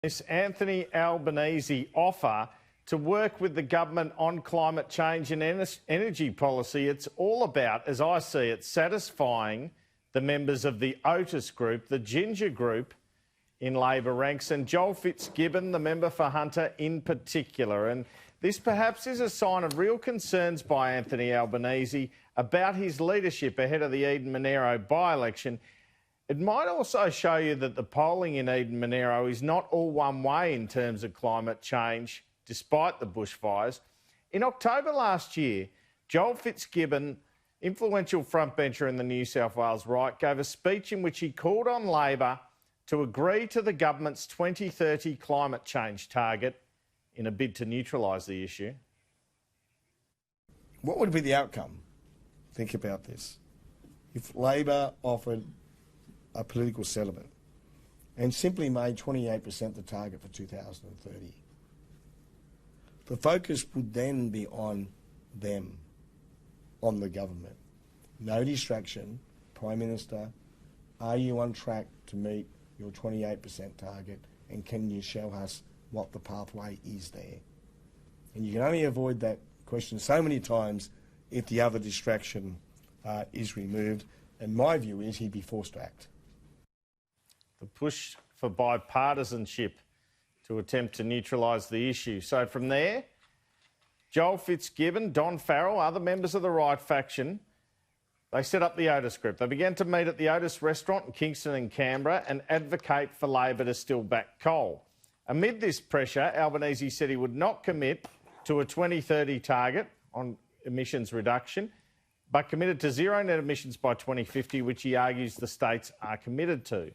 This Anthony Albanese offer to work with the government on climate change and energy policy, it's all about, as I see it, satisfying the members of the Otis group, the Ginger group in Labor ranks, and Joel Fitzgibbon, the member for Hunter in particular. And this perhaps is a sign of real concerns by Anthony Albanese about his leadership ahead of the Eden Monaro by-election. It might also show you that the polling in Eden Monaro is not all one way in terms of climate change, despite the bushfires. In October last year, Joel Fitzgibbon, influential frontbencher in the New South Wales right, gave a speech in which he called on Labor to agree to the government's 2030 climate change target in a bid to neutralise the issue. What would be the outcome? Think about this. If Labor offered a political settlement and simply made 28% the target for 2030, the focus would then be on them, on the government. No distraction. Prime Minister, are you on track to meet your 28% target, and can you show us what the pathway is there? And you can only avoid that question so many times if the other distraction is removed, and my view is he'd be forced to act. The push for bipartisanship to attempt to neutralise the issue. So from there, Joel Fitzgibbon, Don Farrell, other members of the right faction, they set up the Otis group. They began to meet at the Otis restaurant in Kingston and Canberra and advocate for Labor to still back coal. Amid this pressure, Albanese said he would not commit to a 2030 target on emissions reduction, but committed to zero net emissions by 2050, which he argues the states are committed to.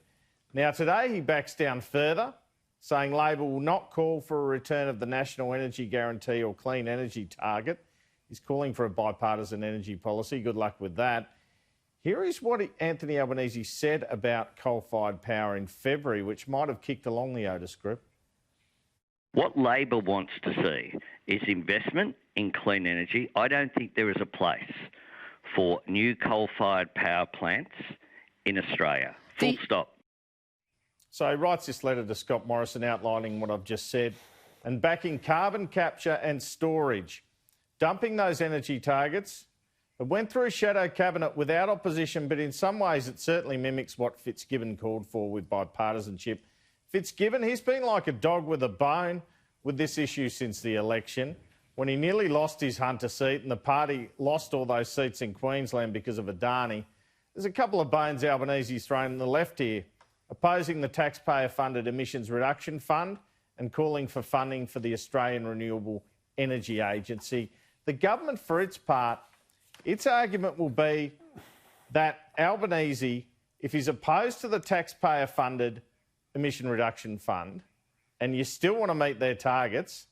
Now, today he backs down further, saying Labor will not call for a return of the National Energy Guarantee or clean energy target. He's calling for a bipartisan energy policy. Good luck with that. Here is what Anthony Albanese said about coal-fired power in February, which might have kicked along the Otis group. What Labor wants to see is investment in clean energy. I don't think there is a place for new coal-fired power plants in Australia. Full stop. So he writes this letter to Scott Morrison outlining what I've just said and backing carbon capture and storage, dumping those energy targets. It went through shadow cabinet without opposition, but in some ways it certainly mimics what Fitzgibbon called for with bipartisanship. Fitzgibbon, he's been like a dog with a bone with this issue since the election, when he nearly lost his Hunter seat and the party lost all those seats in Queensland because of Adani. There's a couple of bones Albanese's thrown in the left here, opposing the taxpayer-funded Emissions Reduction Fund and calling for funding for the Australian Renewable Energy Agency. The government, for its part, its argument will be that Albanese, if he's opposed to the taxpayer-funded Emission Reduction Fund and you still want to meet their targets,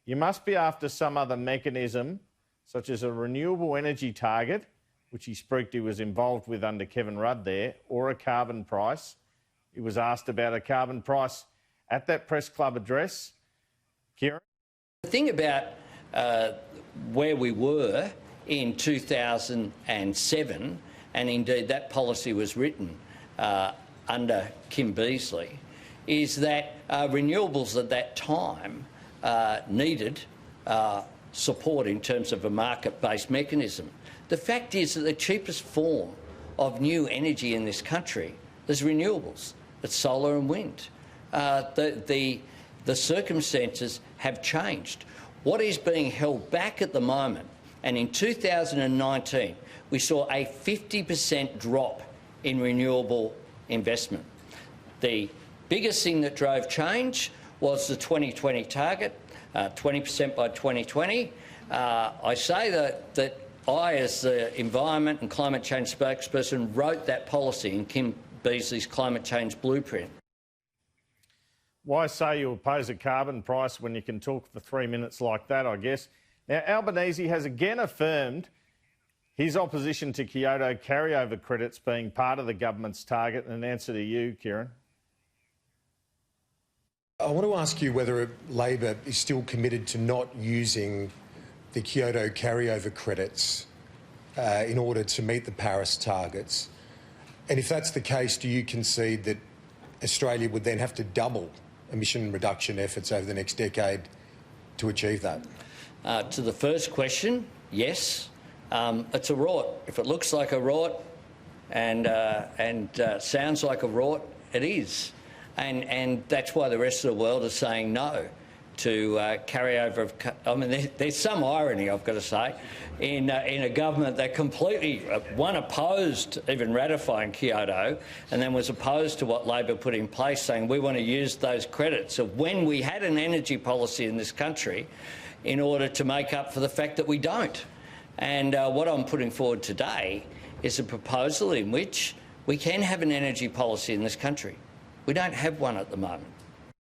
you must be after some other mechanism, such as a renewable energy target, which he spoke he was involved with under Kevin Rudd there, or a carbon price. He was asked about a carbon price at that press club address. Kieran? The thing about where we were in 2007, and indeed that policy was written under Kim Beazley, is that renewables at that time needed support in terms of a market-based mechanism. The fact is that the cheapest form of new energy in this country is renewables. It's solar and wind. The circumstances have changed. What is being held back at the moment, and in 2019 we saw a 50% drop in renewable investment. The biggest thing that drove change was the 2020 target, 20% by 2020. I say that I, as the Environment and Climate Change spokesperson, wrote that policy in Kim Beazley's climate change blueprint. Why say you oppose a carbon price when you can talk for 3 minutes like that, I guess? Now, Albanese has again affirmed his opposition to Kyoto carryover credits being part of the government's target. In answer to you, Kieran. I want to ask you whether Labor is still committed to not using the Kyoto carryover credits in order to meet the Paris targets. And if that's the case, do you concede that Australia would then have to double emission reduction efforts over the next decade to achieve that? To the first question, yes. It's a rort. If it looks like a rort and sounds like a rort, it is. And that's why the rest of the world is saying no to carryover of... I mean, there's some irony, I've got to say, in a government that completely, one, opposed even ratifying Kyoto and then was opposed to what Labor put in place, saying we want to use those credits of when we had an energy policy in this country in order to make up for the fact that we don't. And what I'm putting forward today is a proposal in which we can have an energy policy in this country. We don't have one at the moment.